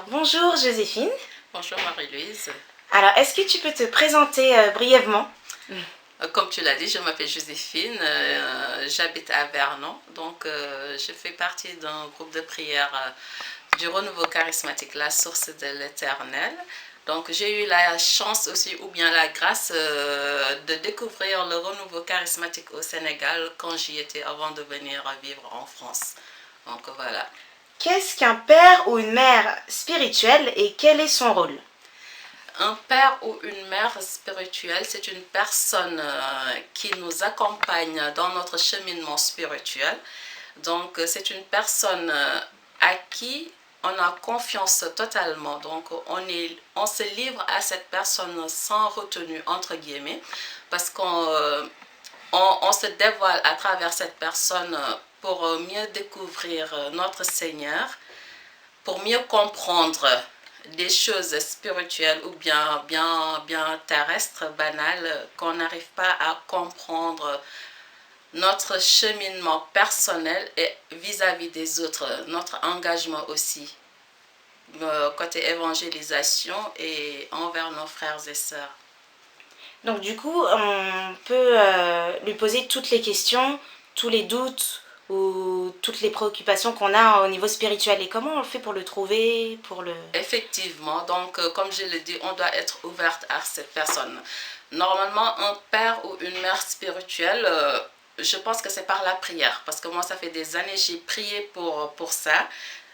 Bonjour Joséphine. Bonjour Marie-Louise. Alors, est-ce que tu peux te présenter brièvement? Comme tu l'as dit, je m'appelle Joséphine, j'habite à Vernon, donc je fais partie d'un groupe de prière du renouveau charismatique, la source de l'Éternel. Donc j'ai eu la chance aussi, ou bien la grâce de découvrir le renouveau charismatique au Sénégal quand j'y étais avant de venir vivre en France. Donc voilà. Qu'est-ce qu'un père ou une mère spirituelle et quel est son rôle? Un père ou une mère spirituelle, c'est une personne qui nous accompagne dans notre cheminement spirituel. Donc, c'est une personne à qui on a confiance totalement. Donc, on se livre à cette personne sans retenue, entre guillemets, parce qu'on se dévoile à travers cette personne pour mieux découvrir notre Seigneur, pour mieux comprendre des choses spirituelles ou bien terrestres, banales, qu'on n'arrive pas à comprendre notre cheminement personnel et vis-à-vis des autres, notre engagement aussi, côté évangélisation et envers nos frères et sœurs. Donc du coup, on peut lui poser toutes les questions, tous les doutes ou toutes les préoccupations qu'on a au niveau spirituel. Et comment on le fait pour le trouver, pour le... Effectivement, donc comme je l'ai dit, on doit être ouverte à cette personne. Normalement, un père ou une mère spirituelle, je pense que c'est par la prière. Parce que moi, ça fait des années, j'ai prié pour ça.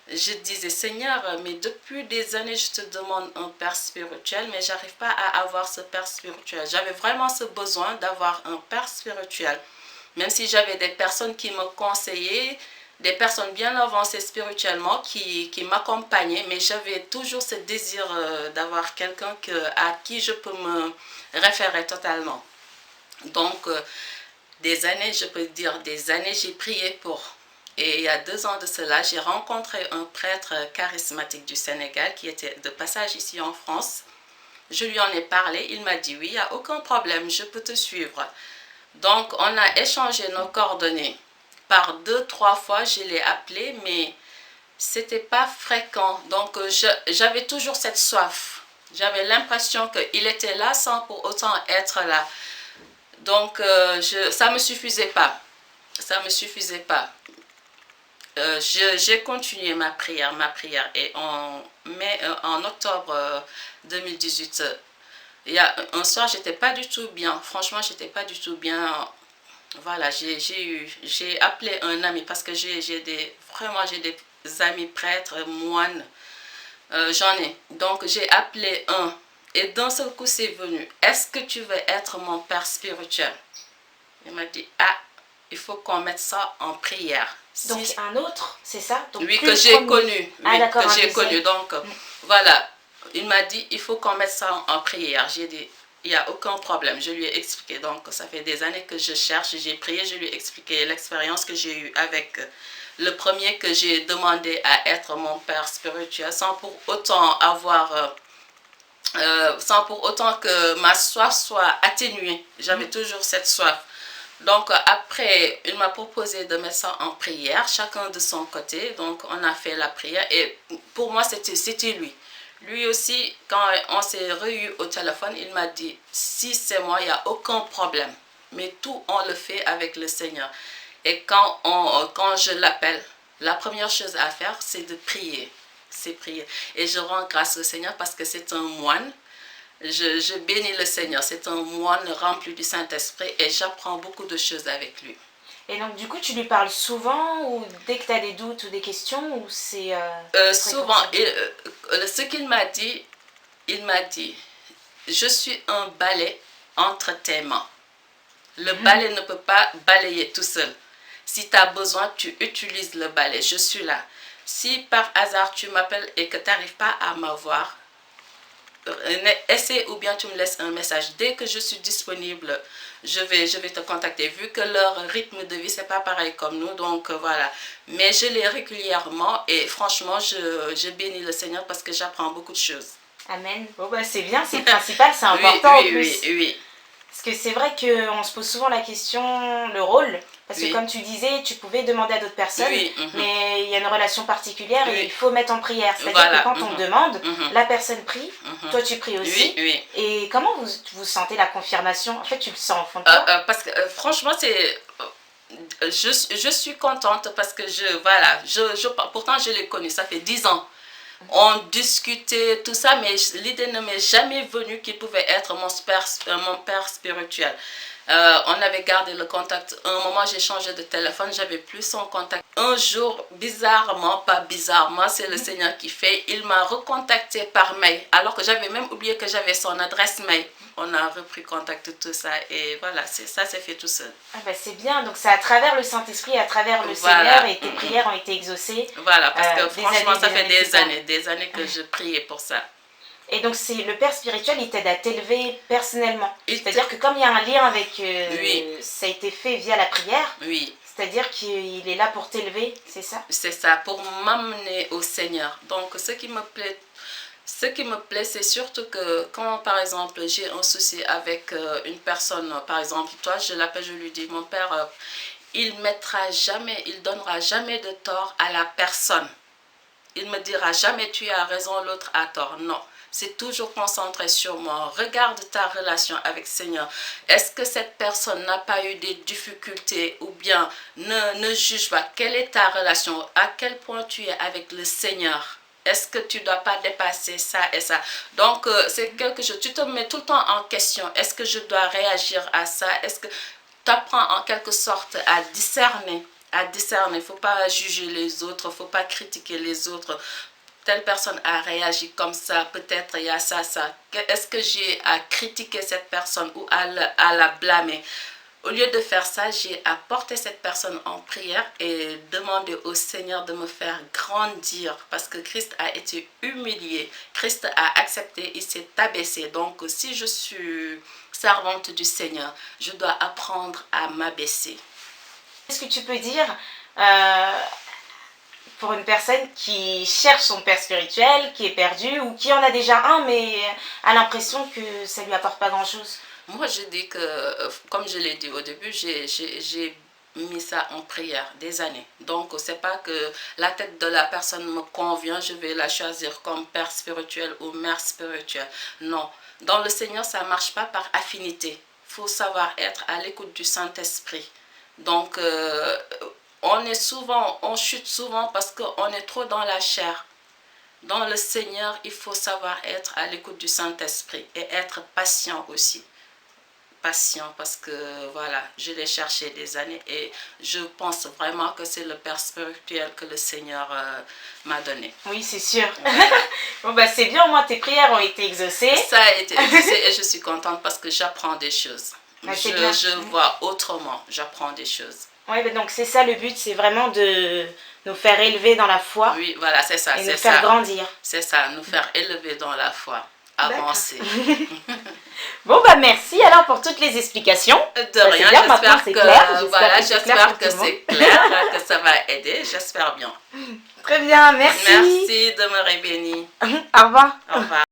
Je disais, Seigneur, mais depuis des années, je te demande un père spirituel, mais j'arrive pas à avoir ce père spirituel. J'avais vraiment ce besoin d'avoir un père spirituel. Même si j'avais des personnes qui me conseillaient, des personnes bien avancées spirituellement qui m'accompagnaient, mais j'avais toujours ce désir d'avoir quelqu'un à qui je peux me référer totalement. Donc, des années, je peux dire des années, j'ai prié pour. Et il y a 2 ans de cela, j'ai rencontré un prêtre charismatique du Sénégal qui était de passage ici en France. Je lui en ai parlé, il m'a dit oui, il n'y a aucun problème, je peux te suivre. Donc, on a échangé nos coordonnées. Par 2, 3 fois, je l'ai appelé, mais c'était pas fréquent. Donc, j'avais toujours cette soif. J'avais l'impression qu'il était là sans pour autant être là. Donc, ça me suffisait pas. Ça me suffisait pas. J'ai continué ma prière. Et en octobre 2018, il y a un soir, j'étais pas du tout bien. Franchement, j'étais pas du tout bien. Voilà, j'ai appelé un ami parce que j'ai des amis prêtres, moines, j'en ai. Donc j'ai appelé un et d'un seul coup c'est venu. Est-ce que tu veux être mon père spirituel? Il m'a dit, ah, il faut qu'on mette ça en prière. Donc un autre, c'est ça? Donc, oui, que j'ai connu. Ah d'accord, que j'ai connu. Donc voilà, il m'a dit, il faut qu'on mette ça en prière. J'ai dit, il n'y a aucun problème. Je lui ai expliqué. Donc, ça fait des années que je cherche. J'ai prié. Je lui ai expliqué l'expérience que j'ai eue avec le premier que j'ai demandé à être mon père spirituel sans pour autant sans pour autant que ma soif soit atténuée. J'avais toujours cette soif. Donc, après, il m'a proposé de mettre ça en prière, chacun de son côté. Donc, on a fait la prière. Et pour moi, c'était lui. Lui aussi, quand on s'est réunis au téléphone, il m'a dit, si c'est moi, il n'y a aucun problème. Mais tout, on le fait avec le Seigneur. Et quand je l'appelle, la première chose à faire, c'est de prier. C'est prier. Et je rends grâce au Seigneur parce que c'est un moine. Je bénis le Seigneur. C'est un moine rempli du Saint-Esprit et j'apprends beaucoup de choses avec lui. Et donc, du coup, tu lui parles souvent ou dès que tu as des doutes ou des questions ou c'est... souvent, ce qu'il m'a dit, il m'a dit, je suis un balai entre tes mains. Le balai ne peut pas balayer tout seul. Si tu as besoin, tu utilises le balai. Je suis là. Si par hasard tu m'appelles et que tu n'arrives pas à m'avoir, essaie ou bien tu me laisses un message. Dès que je suis disponible, je vais te contacter. Vu que leur rythme de vie, c'est pas pareil comme nous. Donc voilà. Mais je l'ai régulièrement et franchement, je bénis le Seigneur parce que j'apprends beaucoup de choses. Amen. Bon bah c'est bien, c'est le principal, c'est important oui, en plus. Oui. Parce que c'est vrai qu'on se pose souvent la question, le rôle. Parce Oui. que comme tu disais, tu pouvais demander à d'autres personnes, Oui, mais il y a une relation particulière et oui, il faut mettre en prière. C'est-à-dire voilà. que quand on demande, Mhm, la personne prie, mhm. toi tu pries Oui, aussi. oui. Et comment vous sentez la confirmation? En fait, tu le sens au fond de toi? Parce que franchement, je suis contente parce que voilà, pourtant je l'ai connu, ça fait 10 ans. On discutait, tout ça, mais l'idée ne m'est jamais venue qu'il pouvait être mon père spirituel. On avait gardé le contact. À un moment, j'ai changé de téléphone, j'avais plus son contact. Un jour, bizarrement, pas bizarrement, c'est le Seigneur qui fait, il m'a recontacté par mail, alors que j'avais même oublié que j'avais son adresse mail. On a repris contact, tout ça, et voilà, ça s'est fait tout seul. Ah bah c'est bien, donc c'est à travers le Saint-Esprit, à travers le Voilà. Seigneur, et tes prières ont été exaucées. Voilà, parce que franchement, ça fait plus des années que je priais pour ça. Et donc c'est le père spirituel, il t'aide à t'élever personnellement. Il C'est-à-dire que comme il y a un lien avec... Oui. Ça a été fait via la prière, Oui, c'est-à-dire qu'il est là pour t'élever, c'est ça? c'est ça, pour m'amener au Seigneur. Donc, ce qui me plaît, c'est surtout que quand, par exemple, j'ai un souci avec une personne, par exemple, toi, je l'appelle, je lui dis, mon père, il donnera jamais de tort à la personne. Il me dira jamais tu as raison, l'autre a tort. Non, c'est toujours concentré sur moi. Regarde ta relation avec le Seigneur. Est-ce que cette personne n'a pas eu des difficultés ou bien ne juge pas. Quelle est ta relation? À quel point tu es avec le Seigneur? Est-ce que tu ne dois pas dépasser ça et ça? Donc, c'est quelque chose, tu te mets tout le temps en question. Est-ce que je dois réagir à ça? Est-ce que tu apprends en quelque sorte à discerner? Il ne faut pas juger les autres, il ne faut pas critiquer les autres. Telle personne a réagi comme ça, peut-être il y a ça, ça. Est-ce que j'ai à critiquer cette personne ou à la blâmer? Au lieu de faire ça, j'ai à porter cette personne en prière et demander au Seigneur de me faire grandir parce que Christ a été humilié. Christ a accepté, il s'est abaissé. Donc, si je suis servante du Seigneur, je dois apprendre à m'abaisser. Qu'est-ce que tu peux dire pour une personne qui cherche son père spirituel, qui est perdu ou qui en a déjà un mais a l'impression que ça ne lui apporte pas grand-chose? Moi, je dis que, comme je l'ai dit au début, j'ai mis ça en prière des années. Donc, c'est pas que la tête de la personne me convient, je vais la choisir comme père spirituel ou mère spirituelle. Non. Dans le Seigneur, ça ne marche pas par affinité. Il faut savoir être à l'écoute du Saint-Esprit. Donc, on chute souvent parce qu'on est trop dans la chair. Dans le Seigneur, il faut savoir être à l'écoute du Saint-Esprit et être patient aussi. Patient parce que voilà, je l'ai cherché des années et je pense vraiment que c'est le père spirituel que le Seigneur m'a donné. Oui, c'est sûr. Bon, bah, c'est bien, au moins tes prières ont été exaucées. Ça a été exaucé et je suis contente parce que j'apprends des choses. Bah, je vois autrement, j'apprends des choses. Oui, bah, donc c'est ça le but, c'est vraiment de nous faire élever dans la foi. Oui, voilà, c'est ça. Et nous faire grandir. C'est ça, nous faire élever dans la foi. Avancer. Bon, bah merci alors pour toutes les explications. De rien, j'espère que voilà, j'espère que c'est clair, que ça va aider, j'espère bien. Très bien, merci. Merci, demeurez bénis. Au revoir. Au revoir.